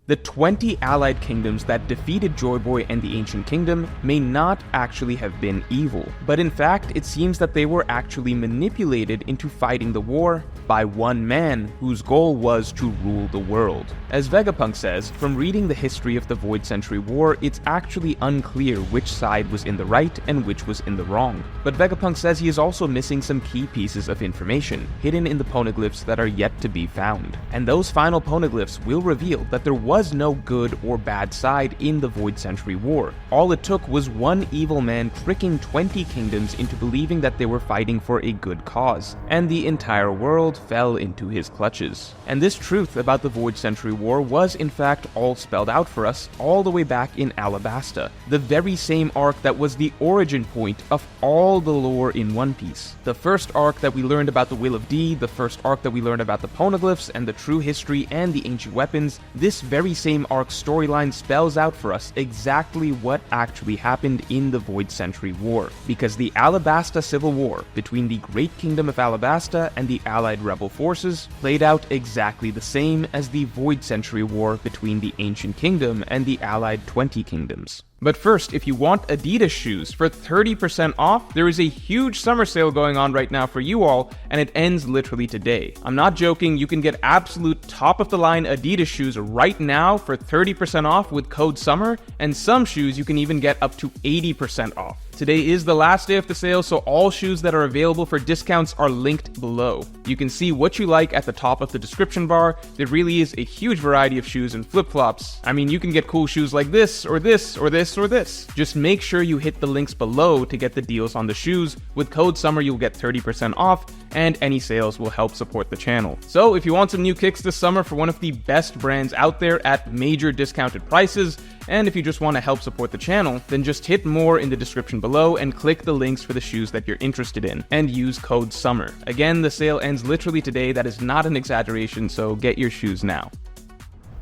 The 20 allied kingdoms that defeated Joyboy and the Ancient Kingdom may not actually have been evil, but in fact it seems that they were actually manipulated into fighting the war by one man whose goal was to rule the world. As Vegapunk says, from reading the history of the Void Century War, it's actually unclear which side was in the right and which was in the wrong. But Vegapunk says he is also missing some key pieces of information, hidden in the poneglyphs that are yet to be found. And those final poneglyphs will reveal that there was no good or bad side in the Void Century War. All it took was one evil man tricking 20 kingdoms into believing that they were fighting for a good cause, and the entire world fell into his clutches. And this truth about the Void Century War was in fact all spelled out for us all the way back in Alabasta, the very same arc that was the origin point of all the lore in One Piece. The first arc that we learned about the Will of D, the first arc that we learned about the poneglyphs and the true history and the ancient weapons, this very same arc storyline spells out for us exactly what actually happened in the Void Century War, because the Alabasta Civil War between the Great Kingdom of Alabasta and the Allied Rebel forces played out exactly the same as the Void Century War between the Ancient Kingdom and the Allied 20 Kingdoms. But first, if you want Adidas shoes for 30% off, there is a huge summer sale going on right now for you all, and it ends literally today. I'm not joking, you can get absolute top-of-the-line Adidas shoes right now for 30% off with code SUMMER, and some shoes you can even get up to 80% off. Today is the last day of the sale, so all shoes that are available for discounts are linked below. You can see what you like at the top of the description bar. There really is a huge variety of shoes and flip-flops. I mean, you can get cool shoes like this, or this, or this, or this. Just make sure you hit the links below to get the deals on the shoes. With code SUMMER, you'll get 30% off, and any sales will help support the channel. So if you want some new kicks this summer for one of the best brands out there at major discounted prices, and if you just want to help support the channel, then just hit more in the description below and click the links for the shoes that you're interested in, and use code SUMMER. Again, the sale ends literally today, that is not an exaggeration, so get your shoes now.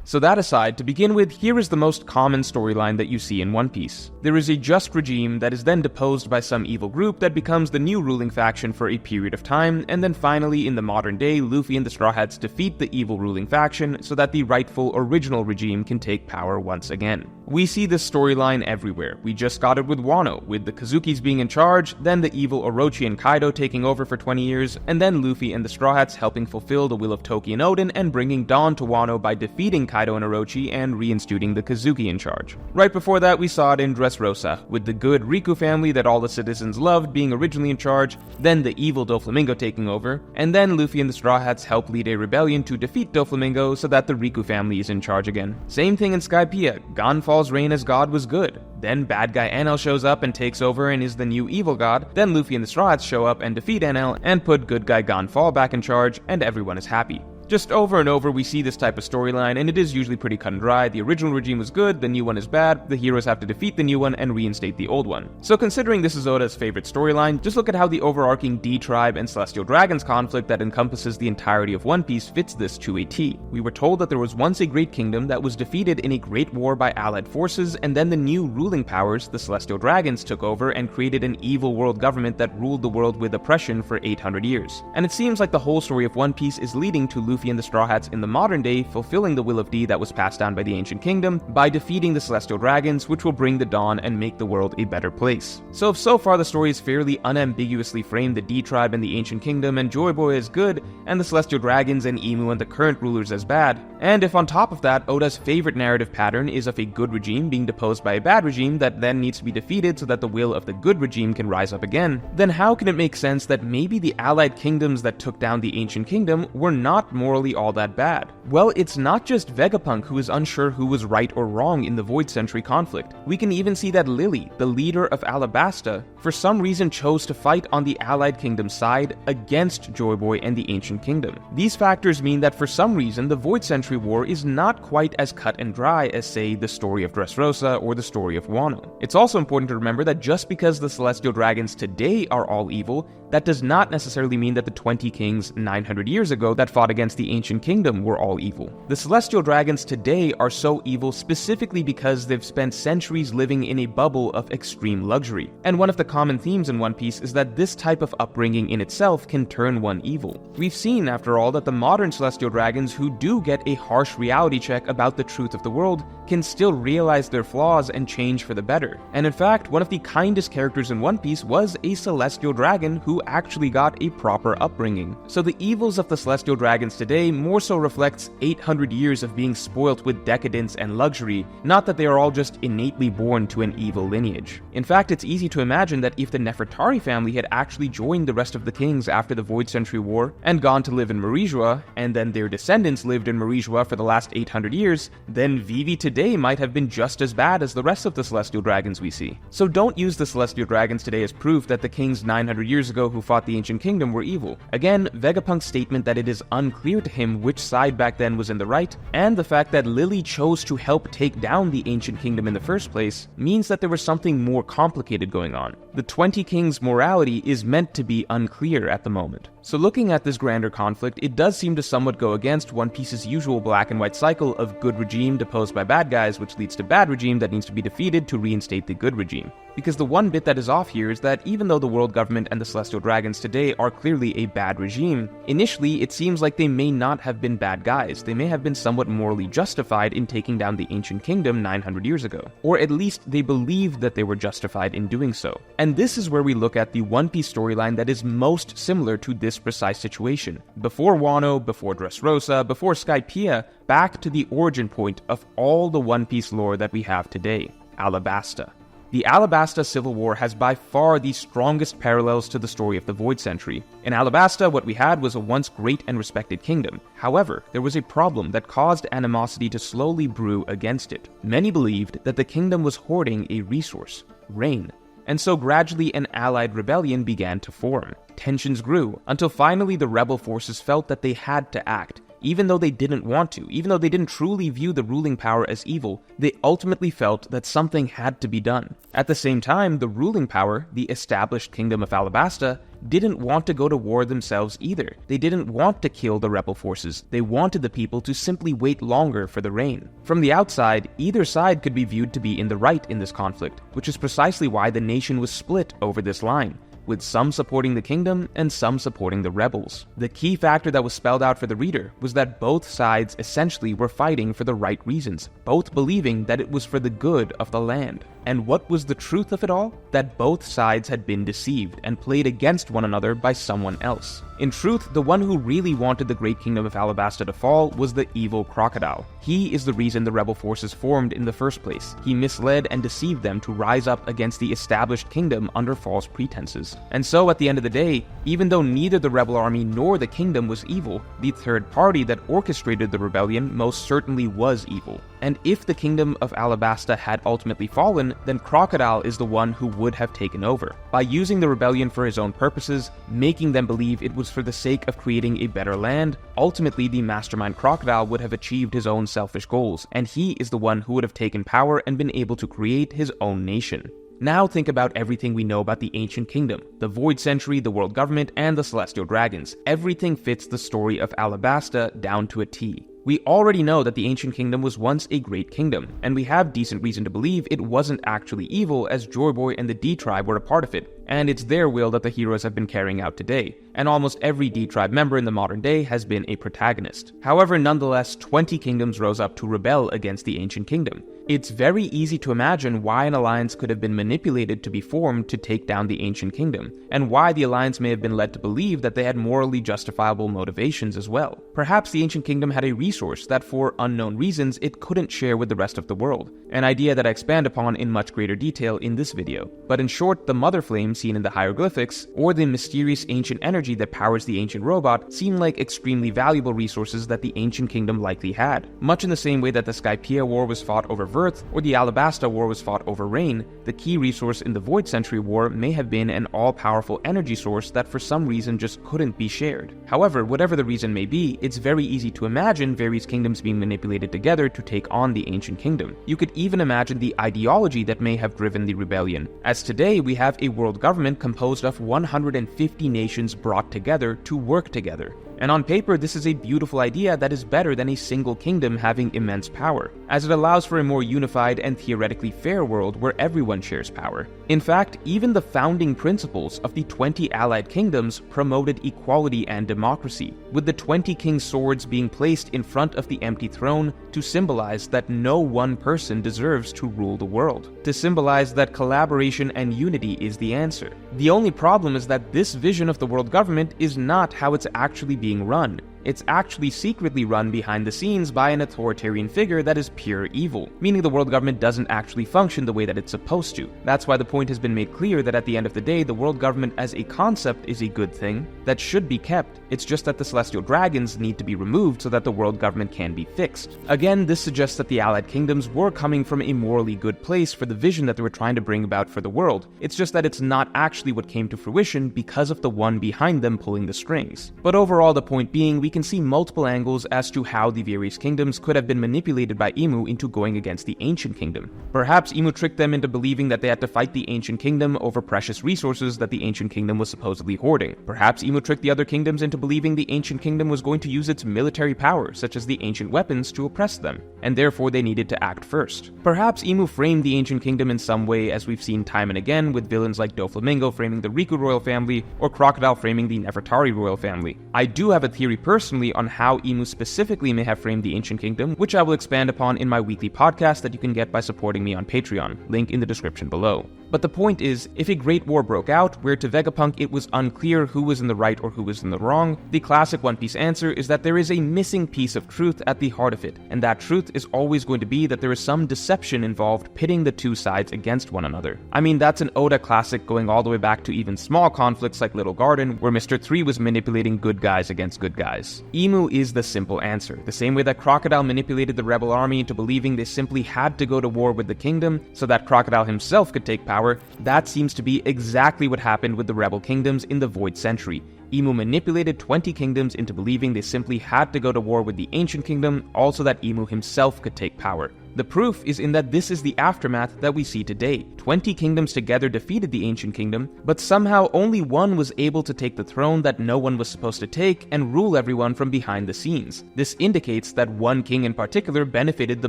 So that aside, to begin with, here is the most common storyline that you see in One Piece. There is a just regime that is then deposed by some evil group that becomes the new ruling faction for a period of time, and then finally in the modern day, Luffy and the Straw Hats defeat the evil ruling faction so that the rightful original regime can take power once again. We see this storyline everywhere. We just got it with Wano, with the Kazukis being in charge, then the evil Orochi and Kaido taking over for 20 years, and then Luffy and the Straw Hats helping fulfill the will of Toki and Oden and bringing Dawn to Wano by defeating Kaido and Orochi and reinstituting the Kazuki in charge. Right before that, we saw it in Dressrosa, with the good Riku family that all the citizens loved being originally in charge, then the evil Doflamingo taking over, and then Luffy and the Straw Hats help lead a rebellion to defeat Doflamingo so that the Riku family is in charge again. Same thing in Skypiea, Gonfal's reign as god was good. Then bad guy Enel shows up and takes over and is the new evil god. Then Luffy and the Straw Hats show up and defeat Enel and put good guy Gonfal back in charge, and everyone is happy. Just over and over we see this type of storyline, and it is usually pretty cut and dry. The original regime was good, the new one is bad, the heroes have to defeat the new one and reinstate the old one. So considering this is Oda's favorite storyline, just look at how the overarching D-Tribe and Celestial Dragons conflict that encompasses the entirety of One Piece fits this to a T. We were told that there was once a great kingdom that was defeated in a great war by allied forces, and then the new ruling powers, the Celestial Dragons, took over and created an evil world government that ruled the world with oppression for 800 years. And it seems like the whole story of One Piece is leading to Luffy and the Straw Hats in the modern day fulfilling the will of D that was passed down by the Ancient Kingdom by defeating the Celestial Dragons, which will bring the dawn and make the world a better place. So if so far the story is fairly unambiguously framed the D-Tribe and the Ancient Kingdom and Joyboy as good, and the Celestial Dragons and Emu and the current rulers as bad, and if on top of that Oda's favorite narrative pattern is of a good regime being deposed by a bad regime that then needs to be defeated so that the will of the good regime can rise up again, then how can it make sense that maybe the allied kingdoms that took down the Ancient Kingdom were not morally all that bad? Well, it's not just Vegapunk who is unsure who was right or wrong in the Void Century conflict. We can even see that Lily, the leader of Alabasta, for some reason chose to fight on the allied kingdom's side against Joyboy and the Ancient Kingdom. These factors mean that for some reason the Void Century War is not quite as cut and dry as, say, the story of Dressrosa or the story of Wano. It's also important to remember that just because the Celestial Dragons today are all evil, that does not necessarily mean that the 20 kings 900 years ago that fought against against the Ancient Kingdom were all evil. The Celestial Dragons today are so evil specifically because they've spent centuries living in a bubble of extreme luxury. And one of the common themes in One Piece is that this type of upbringing in itself can turn one evil. We've seen, after all, that the modern Celestial Dragons who do get a harsh reality check about the truth of the world can still realize their flaws and change for the better. And in fact, one of the kindest characters in One Piece was a Celestial Dragon who actually got a proper upbringing. So the evils of the Celestial Dragons today more so reflects 800 years of being spoilt with decadence and luxury, not that they are all just innately born to an evil lineage. In fact, it's easy to imagine that if the Nefertari family had actually joined the rest of the kings after the Void Century War and gone to live in Marijua, and then their descendants lived in Marijua for the last 800 years, then Vivi today might have been just as bad as the rest of the Celestial Dragons we see. So don't use the Celestial Dragons today as proof that the kings 900 years ago who fought the Ancient Kingdom were evil. Again, Vegapunk's statement that it is unclear to him which side back then was in the right, and the fact that Lily chose to help take down the Ancient Kingdom in the first place, means that there was something more complicated going on. The 20 Kings' morality is meant to be unclear at the moment. So looking at this grander conflict, it does seem to somewhat go against One Piece's usual black and white cycle of good regime deposed by bad guys, which leads to bad regime that needs to be defeated to reinstate the good regime. Because the one bit that is off here is that even though the world government and the Celestial Dragons today are clearly a bad regime, initially it seems like they may not have been bad guys. They may have been somewhat morally justified in taking down the Ancient Kingdom 900 years ago. Or at least they believed that they were justified in doing so. And this is where we look at the One Piece storyline that is most similar to this precise situation. Before Wano, before Dressrosa, before Skypiea, back to the origin point of all the One Piece lore that we have today, Alabasta. The Alabasta Civil War has by far the strongest parallels to the story of the Void Century. In Alabasta, what we had was a once great and respected kingdom. However, there was a problem that caused animosity to slowly brew against it. Many believed that the kingdom was hoarding a resource, rain. And so gradually an allied rebellion began to form. Tensions grew, until finally the rebel forces felt that they had to act. Even though they didn't want to, even though they didn't truly view the ruling power as evil, they ultimately felt that something had to be done. At the same time, the ruling power, the established kingdom of Alabasta, didn't want to go to war themselves either. They didn't want to kill the rebel forces. They wanted the people to simply wait longer for the rain. From the outside, either side could be viewed to be in the right in this conflict, which is precisely why the nation was split over this line, with some supporting the kingdom and some supporting the rebels. The key factor that was spelled out for the reader was that both sides essentially were fighting for the right reasons, both believing that it was for the good of the land. And what was the truth of it all? That both sides had been deceived and played against one another by someone else. In truth, the one who really wanted the great kingdom of Alabasta to fall was the evil crocodile. He is the reason the rebel forces formed in the first place. He misled and deceived them to rise up against the established kingdom under false pretenses. And so at the end of the day, even though neither the rebel army nor the kingdom was evil, the third party that orchestrated the rebellion most certainly was evil. And if the kingdom of Alabasta had ultimately fallen, then Crocodile is the one who would have taken over. By using the rebellion for his own purposes, making them believe it was for the sake of creating a better land, ultimately the mastermind Crocodile would have achieved his own selfish goals, and he is the one who would have taken power and been able to create his own nation. Now think about everything we know about the Ancient Kingdom, the Void Century, the World Government, and the Celestial Dragons. Everything fits the story of Alabasta down to a T. We already know that the Ancient Kingdom was once a great kingdom, and we have decent reason to believe it wasn't actually evil, as Joyboy and the D-Tribe were a part of it, and it's their will that the heroes have been carrying out today, and almost every D-Tribe member in the modern day has been a protagonist. However, nonetheless, 20 kingdoms rose up to rebel against the Ancient Kingdom. It's very easy to imagine why an alliance could have been manipulated to be formed to take down the Ancient Kingdom, and why the alliance may have been led to believe that they had morally justifiable motivations as well. Perhaps the Ancient Kingdom had a resource that for unknown reasons it couldn't share with the rest of the world, an idea that I expand upon in much greater detail in this video. But in short, the Mother Flame seen in the hieroglyphics, or the mysterious ancient energy that powers the ancient robot, seem like extremely valuable resources that the Ancient Kingdom likely had. Much in the same way that the Skypiea War was fought over Earth, or the Alabasta War was fought over rain, the key resource in the Void Century War may have been an all-powerful energy source that for some reason just couldn't be shared. However, whatever the reason may be, it's very easy to imagine various kingdoms being manipulated together to take on the Ancient Kingdom. You could even imagine the ideology that may have driven the rebellion, as today we have a world government composed of 150 nations brought together to work together. And on paper, this is a beautiful idea that is better than a single kingdom having immense power, as it allows for a more unified and theoretically fair world where everyone shares power. In fact, even the founding principles of the 20 allied kingdoms promoted equality and democracy, with the 20 king's swords being placed in front of the empty throne to symbolize that no one person deserves to rule the world, to symbolize that collaboration and unity is the answer. The only problem is that this vision of the world government is not how it's actually being run. It's actually secretly run behind the scenes by an authoritarian figure that is pure evil, meaning the world government doesn't actually function the way that it's supposed to. That's why the point has been made clear that at the end of the day, the world government as a concept is a good thing that should be kept. It's just that the celestial dragons need to be removed so that the world government can be fixed. Again, this suggests that the allied kingdoms were coming from a morally good place for the vision that they were trying to bring about for the world. It's just that it's not actually what came to fruition because of the one behind them pulling the strings. But overall, the point being, we can see multiple angles as to how the various kingdoms could have been manipulated by Imu into going against the ancient kingdom. Perhaps Imu tricked them into believing that they had to fight the ancient kingdom over precious resources that the ancient kingdom was supposedly hoarding. Perhaps Imu tricked the other kingdoms into believing the ancient kingdom was going to use its military power, such as the ancient weapons, to oppress them, and therefore they needed to act first. Perhaps Imu framed the ancient kingdom in some way, as we've seen time and again, with villains like Doflamingo framing the Riku royal family, or Crocodile framing the Nefertari royal family. I do have a theory personally on how Imu specifically may have framed the ancient kingdom, which I will expand upon in my weekly podcast that you can get by supporting me on Patreon, link in the description below. But the point is, if a great war broke out, where to Vegapunk it was unclear who was in the right or who was in the wrong, the classic One Piece answer is that there is a missing piece of truth at the heart of it, and that truth is always going to be that there is some deception involved pitting the two sides against one another. I mean, that's an Oda classic going all the way back to even small conflicts like Little Garden, where Mr. 3 was manipulating good guys against good guys. Imu is the simple answer, the same way that Crocodile manipulated the rebel army into believing they simply had to go to war with the kingdom so that Crocodile himself could take power. That seems to be exactly what happened with the rebel kingdoms in the Void Century. Imu manipulated 20 kingdoms into believing they simply had to go to war with the ancient kingdom, also that Imu himself could take power. The proof is in that this is the aftermath that we see today. 20 kingdoms together defeated the ancient kingdom, but somehow only one was able to take the throne that no one was supposed to take and rule everyone from behind the scenes. This indicates that one king in particular benefited the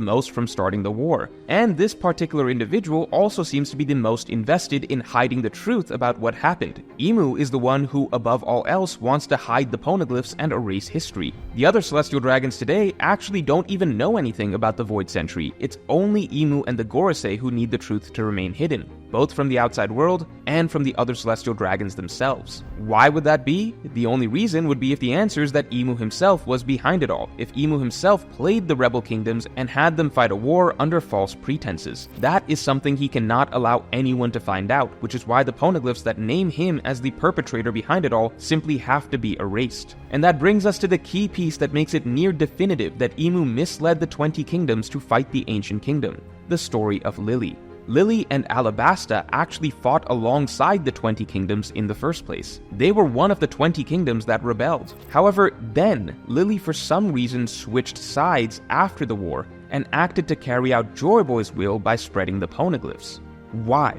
most from starting the war, and this particular individual also seems to be the most invested in hiding the truth about what happened. Imu is the one who, above all else, wants to hide the poneglyphs and erase history. The other celestial dragons today actually don't even know anything about the Void Century. It's only Imu and the Gorosei who need the truth to remain hidden, both from the outside world and from the other celestial dragons themselves. Why would that be? The only reason would be if the answer is that Imu himself was behind it all, if Imu himself played the rebel kingdoms and had them fight a war under false pretenses. That is something he cannot allow anyone to find out, which is why the poneglyphs that name him as the perpetrator behind it all simply have to be erased. And that brings us to the key piece that makes it near definitive that Imu misled the 20 kingdoms to fight the ancient kingdom: the story of Lily. Lily and Alabasta actually fought alongside the 20 kingdoms in the first place. They were one of the 20 kingdoms that rebelled. However, then, Lily for some reason switched sides after the war and acted to carry out Joyboy's will by spreading the poneglyphs. Why?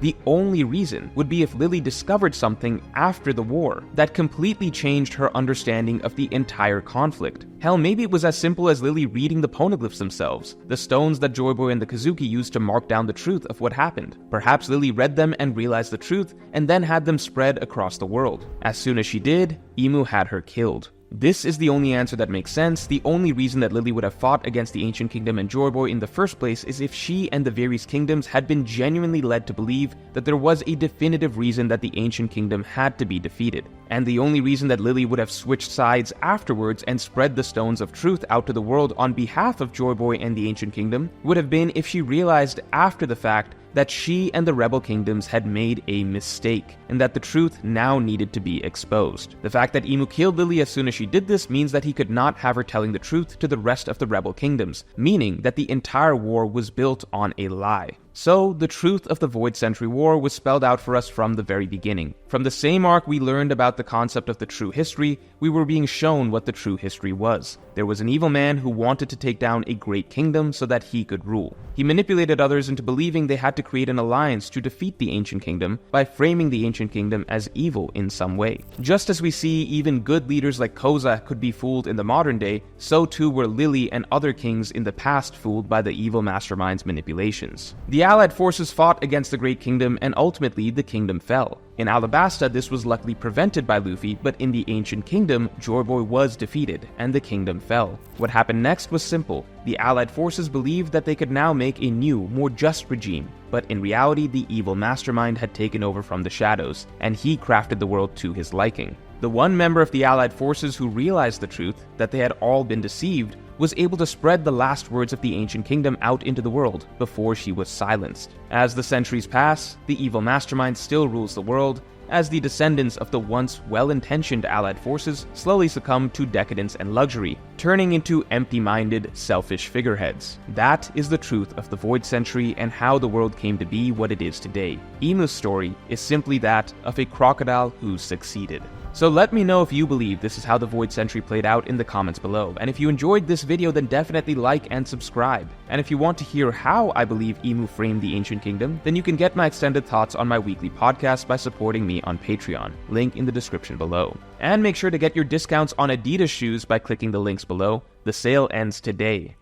The only reason would be if Lily discovered something after the war that completely changed her understanding of the entire conflict. Hell, maybe it was as simple as Lily reading the poneglyphs themselves, the stones that Joyboy and the Kazuki used to mark down the truth of what happened. Perhaps Lily read them and realized the truth, and then had them spread across the world. As soon as she did, Imu had her killed. This is the only answer that makes sense. The only reason that Lily would have fought against the Ancient Kingdom and Joyboy in the first place is if she and the various kingdoms had been genuinely led to believe that there was a definitive reason that the Ancient Kingdom had to be defeated. And the only reason that Lily would have switched sides afterwards and spread the stones of truth out to the world on behalf of Joyboy and the Ancient Kingdom would have been if she realized after the fact that she and the rebel kingdoms had made a mistake, and that the truth now needed to be exposed. The fact that Imu killed Lily as soon as she did this means that he could not have her telling the truth to the rest of the rebel kingdoms, meaning that the entire war was built on a lie. So, the truth of the Void Century War was spelled out for us from the very beginning. From the same arc we learned about the concept of the true history, we were being shown what the true history was. There was an evil man who wanted to take down a great kingdom so that he could rule. He manipulated others into believing they had to create an alliance to defeat the Ancient Kingdom by framing the Ancient Kingdom as evil in some way. Just as we see even good leaders like Koza could be fooled in the modern day, so too were Lily and other kings in the past fooled by the evil mastermind's manipulations. The Allied forces fought against the Great Kingdom and ultimately the kingdom fell. In Alabasta, this was luckily prevented by Luffy, but in the Ancient Kingdom, Joyboy was defeated, and the kingdom fell. What happened next was simple. The Allied forces believed that they could now make a new, more just regime, but in reality, the evil mastermind had taken over from the shadows, and he crafted the world to his liking. The one member of the Allied forces who realized the truth, that they had all been deceived, was able to spread the last words of the Ancient Kingdom out into the world before she was silenced. As the centuries pass, the evil mastermind still rules the world, as the descendants of the once well-intentioned Allied forces slowly succumb to decadence and luxury, turning into empty-minded, selfish figureheads. That is the truth of the Void Century and how the world came to be what it is today. Imu's story is simply that of a crocodile who succeeded. So let me know if you believe this is how the Void Century played out in the comments below, and if you enjoyed this video then definitely like and subscribe. And if you want to hear how I believe Imu framed the Ancient Kingdom, then you can get my extended thoughts on my weekly podcast by supporting me on Patreon, link in the description below. And make sure to get your discounts on Adidas shoes by clicking the links below. The sale ends today.